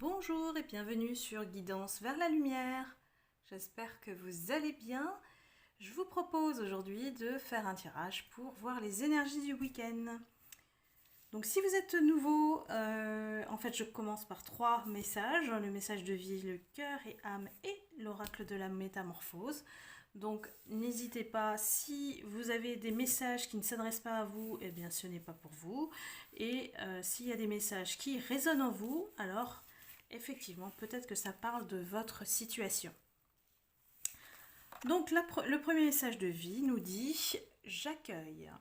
Bonjour et bienvenue sur Guidance vers la lumière. J'espère que vous allez bien. Je vous propose aujourd'hui de faire un tirage pour voir les énergies du week-end. Donc si vous êtes nouveau, en fait je commence par 3 messages. Le message de vie, le cœur et âme et l'oracle de la métamorphose. Donc n'hésitez pas, si vous avez des messages qui ne s'adressent pas à vous, eh bien ce n'est pas pour vous. Et s'il y a des messages qui résonnent en vous, alors effectivement peut-être que ça parle de votre situation. Donc le premier message de vie nous dit « J'accueille.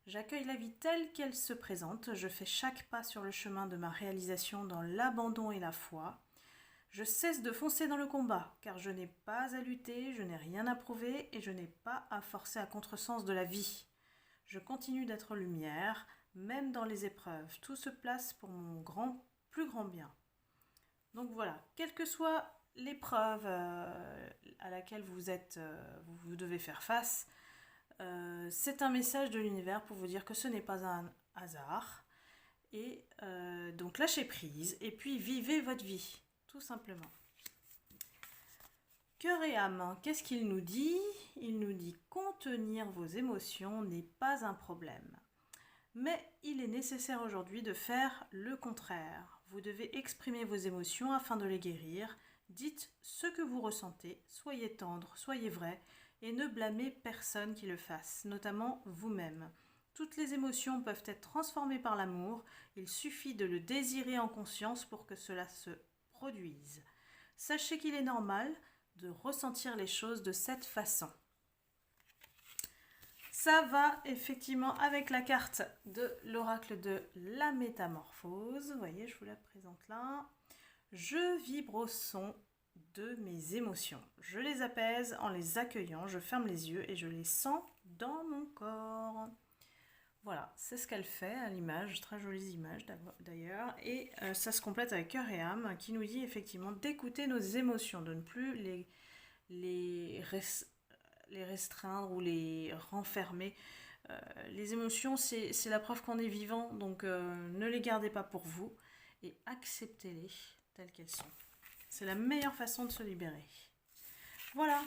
J'accueille la vie telle qu'elle se présente. Je fais chaque pas sur le chemin de ma réalisation dans l'abandon et la foi. Je cesse de foncer dans le combat, car je n'ai pas à lutter, je n'ai rien à prouver et je n'ai pas à forcer à contresens de la vie. Je continue d'être lumière, même dans les épreuves. Tout se place pour mon plus grand bien. » Donc voilà, quelle que soit l'épreuve à laquelle vous devez faire face, c'est un message de l'univers pour vous dire que ce n'est pas un hasard. Et donc lâchez prise et puis vivez votre vie, tout simplement. Cœur et âme, qu'est-ce qu'il nous dit? Il nous dit contenir vos émotions n'est pas un problème. Mais il est nécessaire aujourd'hui de faire le contraire. Vous devez exprimer vos émotions afin de les guérir. Dites ce que vous ressentez, soyez tendre, soyez vrai et ne blâmez personne qui le fasse, notamment vous-même. Toutes les émotions peuvent être transformées par l'amour, il suffit de le désirer en conscience pour que cela se produise. Sachez qu'il est normal de ressentir les choses de cette façon. Ça va effectivement avec la carte de l'oracle de la métamorphose. Vous voyez, je vous la présente là. Je vibre au son de mes émotions. Je les apaise en les accueillant. Je ferme les yeux et je les sens dans mon corps. Voilà, c'est ce qu'elle fait à l'image. Très jolies images d'ailleurs. Et ça se complète avec cœur et âme qui nous dit effectivement d'écouter nos émotions, de ne plus les restreindre ou les renfermer. Les émotions, c'est la preuve qu'on est vivant, donc ne les gardez pas pour vous et acceptez-les telles qu'elles sont. C'est la meilleure façon de se libérer. Voilà.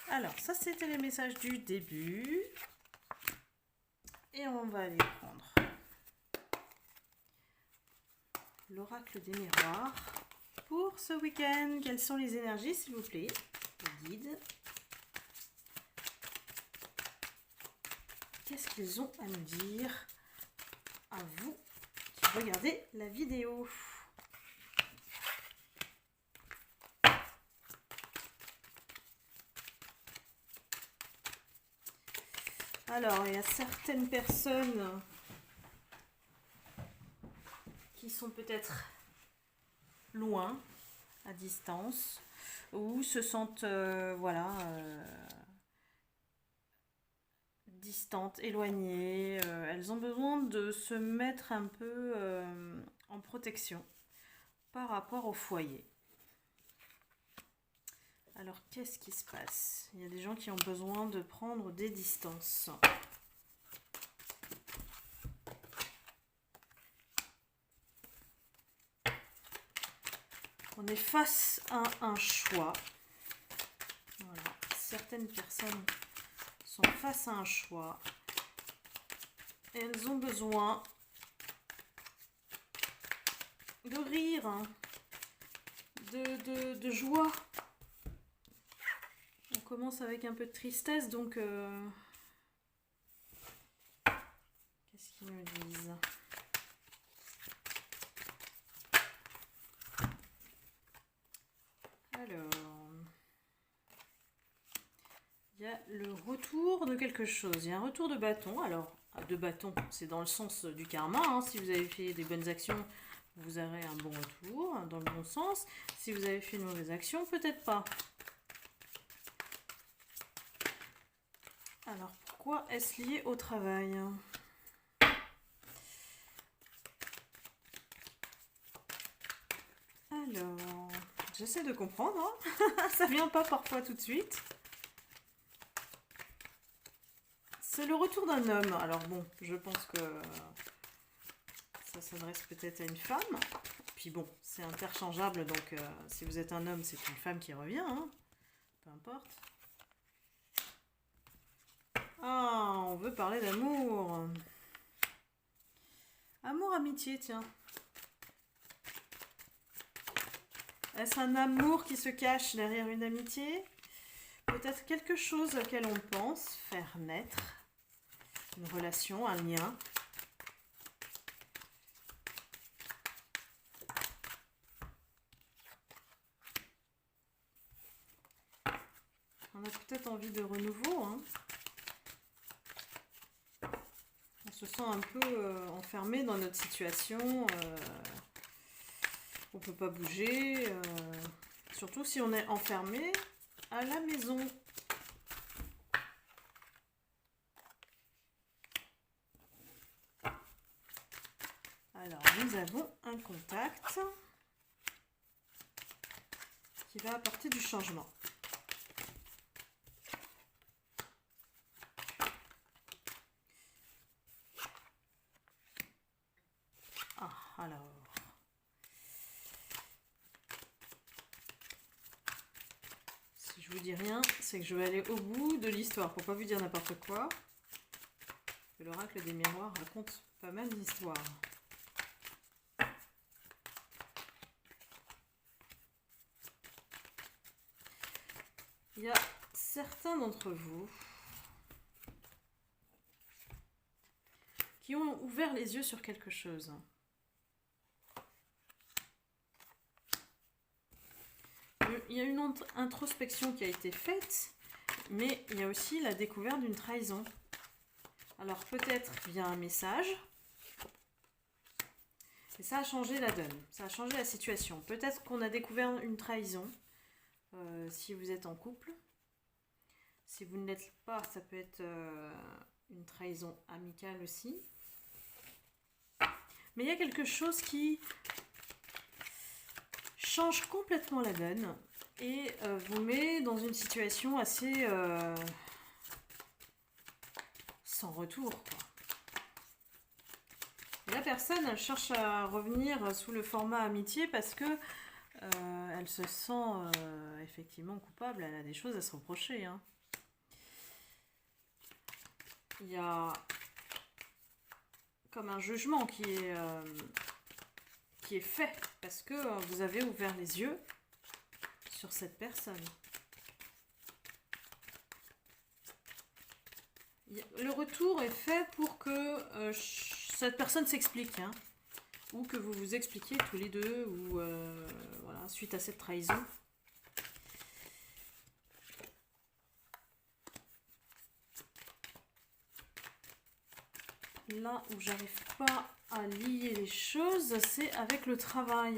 Alors, ça c'était les messages du début. Et on va aller prendre l'oracle des miroirs pour ce week-end. Quelles sont les énergies, s'il vous plaît? Les guides. Qu'est-ce qu'ils ont à nous dire à vous qui regardez la vidéo? Alors, il y a certaines personnes qui sont peut-être loin, à distance, ou se sentent, distantes, éloignées. Elles ont besoin de se mettre un peu en protection par rapport au foyer. Alors, qu'est-ce qui se passe? Il y a des gens qui ont besoin de prendre des distances. On est face à un choix. Voilà. Certaines personnes sont face à un choix. Et elles ont besoin de rire, de joie. On commence avec un peu de tristesse, donc qu'est-ce qu'ils me disent? Alors, il y a le retour de quelque chose. Il y a un retour de bâton. Alors, de bâton, c'est dans le sens du karma. Hein. Si vous avez fait des bonnes actions, vous aurez un bon retour, dans le bon sens. Si vous avez fait une mauvaise action, peut-être pas. Alors, pourquoi est-ce lié au travail? Alors, j'essaie de comprendre. Hein. Ça vient pas parfois tout de suite. C'est le retour d'un homme. Alors bon, je pense que ça s'adresse peut-être à une femme, puis bon, c'est interchangeable, donc si vous êtes un homme, c'est une femme qui revient, hein, peu importe. Ah, on veut parler d'amour. Amour, amitié, tiens. Est-ce un amour qui se cache derrière une amitié? Peut-être quelque chose auquel on pense faire naître une relation, un lien. On a peut-être envie de renouveau, hein. On se sent un peu enfermé dans notre situation. On ne peut pas bouger. Surtout si on est enfermé à la maison. Alors, nous avons un contact qui va apporter du changement. Ah, alors. Si je vous dis rien, c'est que je vais aller au bout de l'histoire pour pas vous dire n'importe quoi. L'oracle des miroirs raconte pas mal d'histoires. Il y a certains d'entre vous qui ont ouvert les yeux sur quelque chose. Il y a une introspection qui a été faite, mais il y a aussi la découverte d'une trahison. Alors peut-être via un message, et ça a changé la donne, ça a changé la situation. Peut-être qu'on a découvert une trahison, si vous êtes en couple. Si vous ne l'êtes pas, ça peut être une trahison amicale aussi. Mais il y a quelque chose qui change complètement la donne et vous met dans une situation assez sans retour, quoi. Et la personne, elle cherche à revenir sous le format amitié parce que elle se sent effectivement coupable. Elle a des choses à se reprocher, hein. Il y a comme un jugement qui est fait parce que vous avez ouvert les yeux sur cette personne. Le retour est fait pour que cette personne s'explique, hein, ou que vous vous expliquiez tous les deux, ou voilà, suite à cette trahison. Là où j'arrive pas à lier les choses, c'est avec le travail.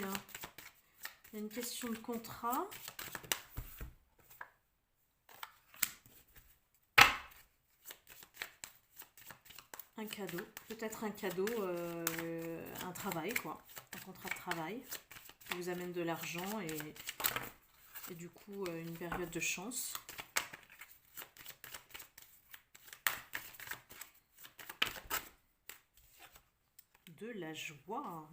Il y a une question de contrat. Un cadeau, peut-être un cadeau, un travail, quoi. Un contrat de travail qui vous amène de l'argent et du coup une période de chance. De la joie.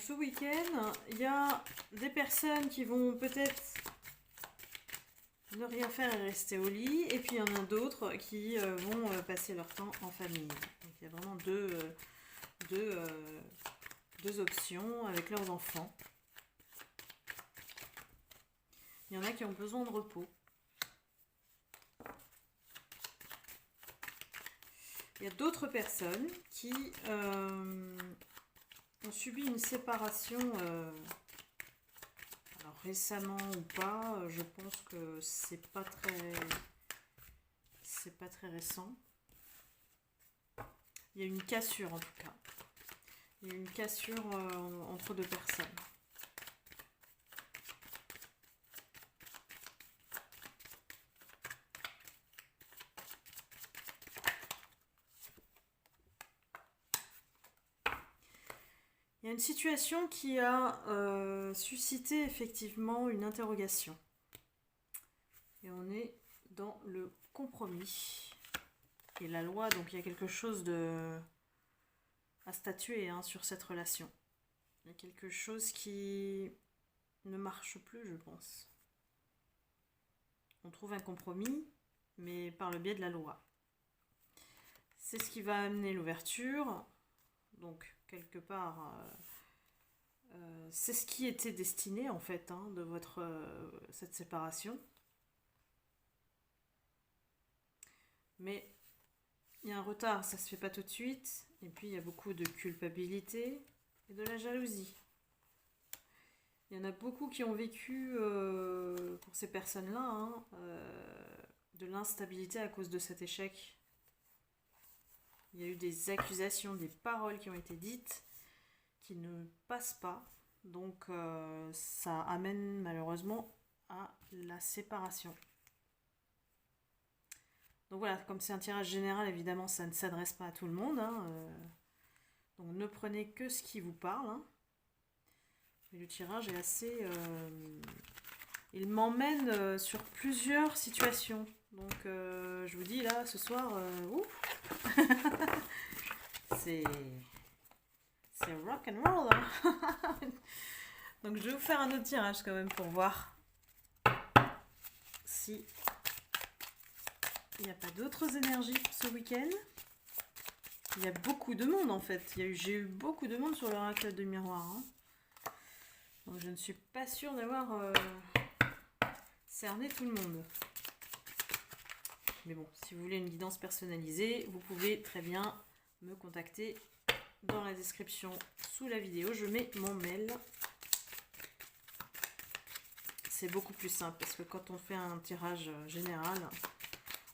Ce week-end, il y a des personnes qui vont peut-être ne rien faire et rester au lit, et puis il y en a d'autres qui vont passer leur temps en famille. Donc il y a vraiment deux options avec leurs enfants. Il y en a qui ont besoin de repos. Il y a d'autres personnes qui ont subi une séparation, alors récemment ou pas, je pense que c'est pas très récent. Il y a une cassure en tout cas. Il y a une cassure entre deux personnes. y a une situation qui a suscité effectivement une interrogation. Et on est dans le compromis. Et la loi, donc il y a quelque chose à statuer sur cette relation. Il y a quelque chose qui ne marche plus, je pense. On trouve un compromis, mais par le biais de la loi. C'est ce qui va amener l'ouverture. Donc, quelque part, c'est ce qui était destiné, en fait, de cette séparation. Mais il y a un retard, ça se fait pas tout de suite. Et puis, il y a beaucoup de culpabilité et de la jalousie. Il y en a beaucoup qui ont vécu, pour ces personnes-là, de l'instabilité à cause de cet échec. Il y a eu des accusations, des paroles qui ont été dites qui ne passent pas. Donc ça amène malheureusement à la séparation. Donc voilà, comme c'est un tirage général, évidemment ça ne s'adresse pas à tout le monde. Donc ne prenez que ce qui vous parle. Mais le tirage est assez... il m'emmène sur plusieurs situations. Donc je vous dis là, ce soir, c'est rock and roll. Donc je vais vous faire un autre tirage quand même pour voir si il n'y a pas d'autres énergies ce week-end. Il y a beaucoup de monde en fait. J'ai eu beaucoup de monde sur l'oracle de miroir. Donc je ne suis pas sûre d'avoir cerné tout le monde. Mais bon, si vous voulez une guidance personnalisée, vous pouvez très bien me contacter dans la description sous la vidéo. Je mets mon mail. C'est beaucoup plus simple parce que quand on fait un tirage général,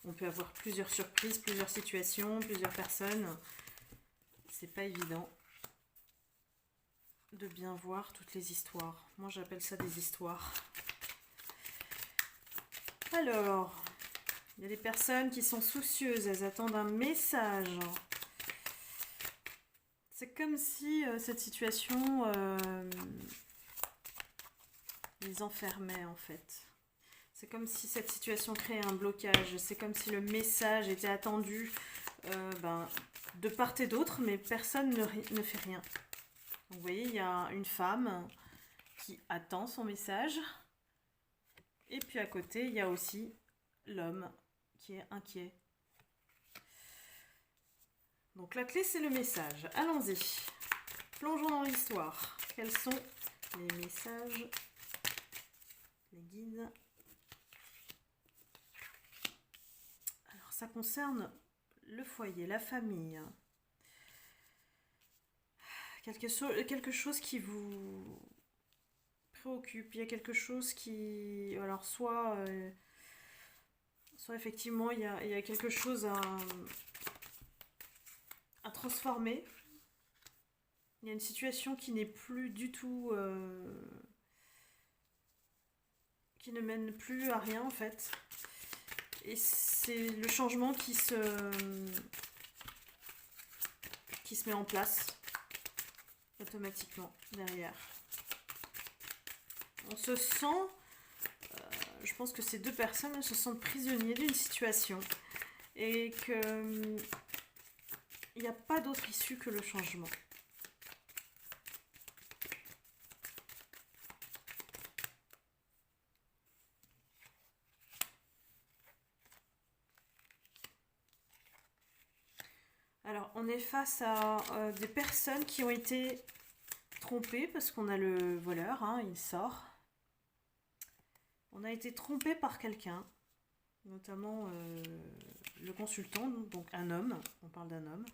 on peut avoir plusieurs surprises, plusieurs situations, plusieurs personnes. C'est pas évident de bien voir toutes les histoires. Moi, j'appelle ça des histoires. Alors, il y a des personnes qui sont soucieuses, elles attendent un message. C'est comme si cette situation les enfermait en fait. C'est comme si cette situation créait un blocage. C'est comme si le message était attendu de part et d'autre, mais personne ne fait rien. Donc, vous voyez, il y a une femme qui attend son message. Et puis à côté, il y a aussi l'homme qui est inquiet. Donc la clé, c'est le message. Allons-y. Plongeons dans l'histoire. Quels sont les messages, les guides? Alors ça concerne le foyer, la famille. Quelque chose qui vous préoccupe. Il y a quelque chose qui... Alors soit effectivement il y a quelque chose à transformer. Il y a une situation qui n'est plus du tout... qui ne mène plus à rien en fait. Et c'est le changement qui se met en place automatiquement derrière. On se sent, je pense que ces deux personnes se sentent prisonniers d'une situation et qu'il n'y a pas d'autre issue que le changement. Alors, on est face à des personnes qui ont été trompées, parce qu'on a le voleur, il sort. On a été trompé par quelqu'un, notamment le consultant, donc un homme, on parle d'un homme.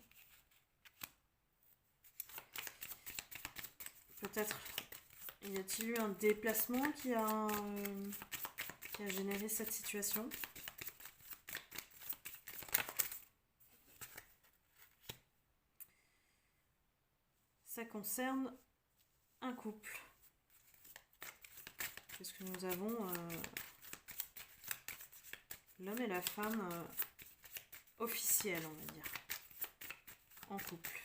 Peut-être y a-t-il eu un déplacement qui a généré cette situation ? Ça concerne un couple. Puisque nous avons l'homme et la femme officiels, on va dire, en couple.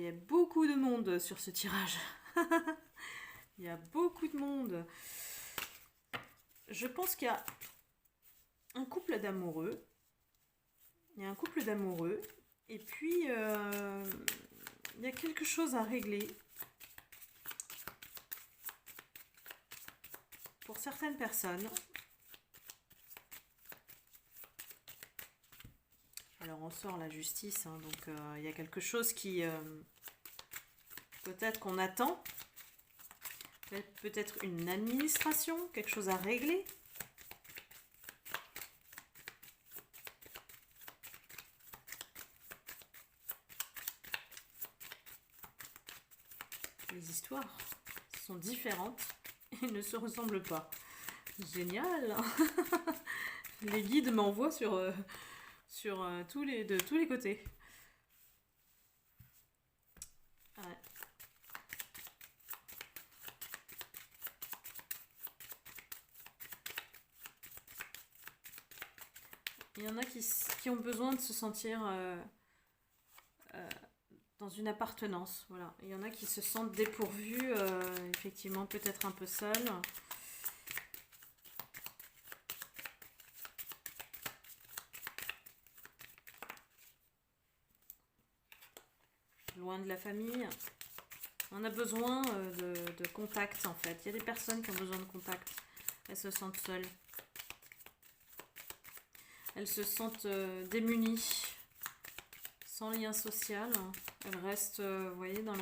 y a beaucoup de monde sur ce tirage. Il y a beaucoup de monde. Je pense qu'il y a un couple d'amoureux. Il y a un couple d'amoureux. Et puis, il y a quelque chose à régler. Pour certaines personnes. Alors, on sort la justice. Hein, donc, il y a quelque chose qui... peut-être qu'on attend. Peut-être une administration. Quelque chose à régler. Les histoires sont différentes et ne se ressemblent pas. Génial. Les guides m'envoient de tous les côtés. Ouais. Il y en a qui ont besoin de se sentir dans une appartenance. Voilà. Il y en a qui se sentent dépourvus, effectivement, peut-être un peu seuls. Loin de la famille. On a besoin de contact, en fait. Il y a des personnes qui ont besoin de contact. Elles se sentent seules. Elles se sentent démunies. Sans lien social. Elles restent, vous voyez, dans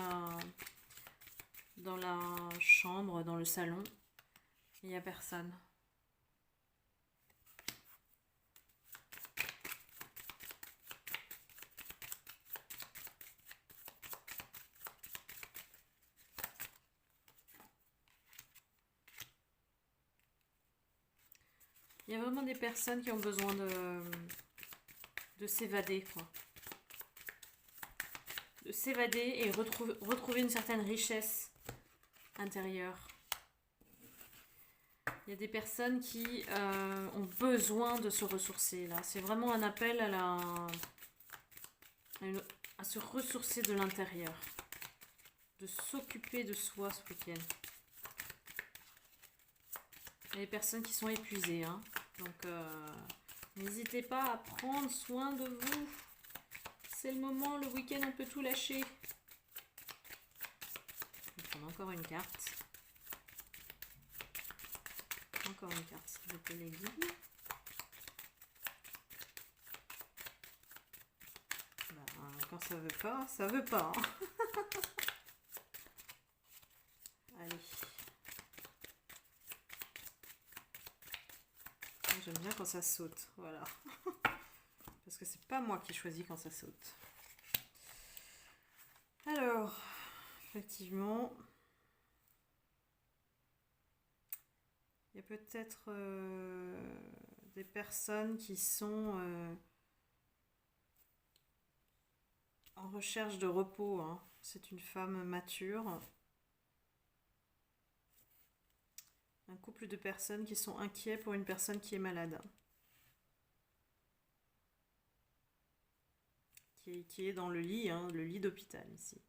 la chambre, dans le salon. Il n'y a personne. Il y a vraiment des personnes qui ont besoin de s'évader, quoi. De s'évader et retrouver une certaine richesse intérieure. Il y a des personnes qui ont besoin de se ressourcer, là. C'est vraiment un appel à se ressourcer de l'intérieur. De s'occuper de soi ce week-end. Il y a des personnes qui sont épuisées, hein. Donc, n'hésitez pas à prendre soin de vous. C'est le moment, le week-end, on peut tout lâcher. Je vais prendre encore une carte. Encore une carte, s'il vous plaît, les guides. Quand ça veut pas, ça veut pas. Hein. Allez. J'aime bien quand ça saute, voilà. Parce que c'est pas moi qui choisis quand ça saute. Alors, effectivement, il y a peut-être des personnes qui sont en recherche de repos. Hein. C'est une femme mature. Un couple de personnes qui sont inquiets pour une personne qui est malade. Qui est dans le lit, hein, le lit d'hôpital ici.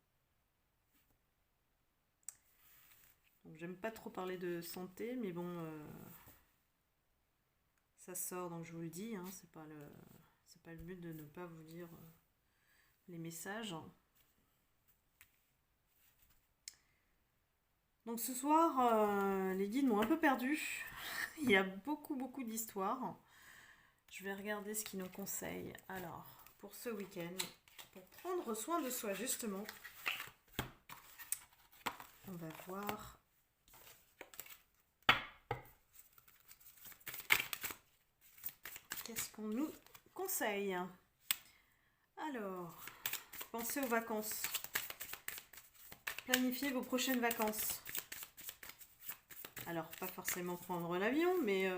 Donc j'aime pas trop parler de santé, mais bon, ça sort, donc je vous le dis, hein, c'est pas le but de ne pas vous dire les messages. Donc ce soir, les guides m'ont un peu perdu. Il y a beaucoup d'histoires. Je vais regarder ce qu'ils nous conseillent. Alors, pour ce week-end, pour prendre soin de soi justement, on va voir qu'est-ce qu'on nous conseille. Alors, pensez aux vacances. Planifiez vos prochaines vacances. Alors, pas forcément prendre l'avion, mais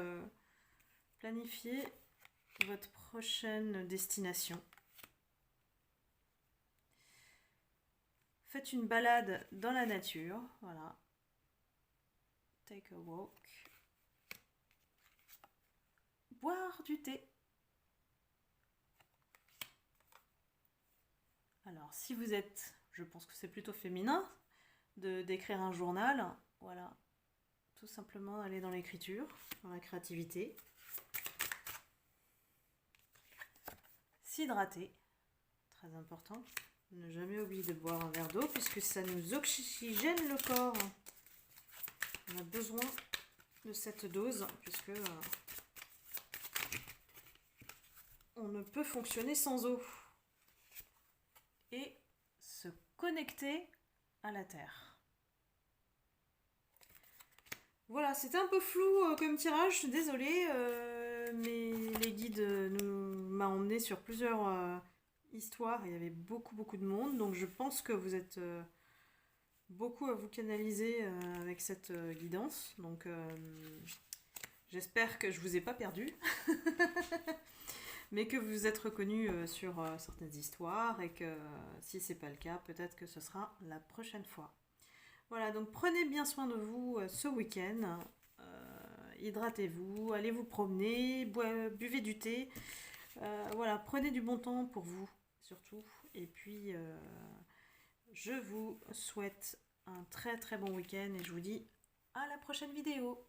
planifiez votre prochaine destination. Faites une balade dans la nature, voilà. Take a walk. Boire du thé. Alors, si vous êtes je pense que c'est plutôt féminin d'écrire un journal. Voilà, tout simplement aller dans l'écriture, dans la créativité. S'hydrater, très important. Ne jamais oublier de boire un verre d'eau puisque ça nous oxygène le corps. On a besoin de cette dose puisque on ne peut fonctionner sans eau. Et se connecter à la terre. Voilà, c'était un peu flou comme tirage, je suis désolée, mais les guides m'a emmené sur plusieurs histoires, il y avait beaucoup de monde, donc je pense que vous êtes beaucoup à vous canaliser avec cette guidance, donc j'espère que je vous ai pas perdu, mais que vous vous êtes reconnus sur certaines histoires et que si c'est pas le cas, peut-être que ce sera la prochaine fois. Voilà, donc prenez bien soin de vous ce week-end, hydratez-vous, allez vous promener, buvez du thé, voilà, prenez du bon temps pour vous surtout, et puis je vous souhaite un très bon week-end et je vous dis à la prochaine vidéo.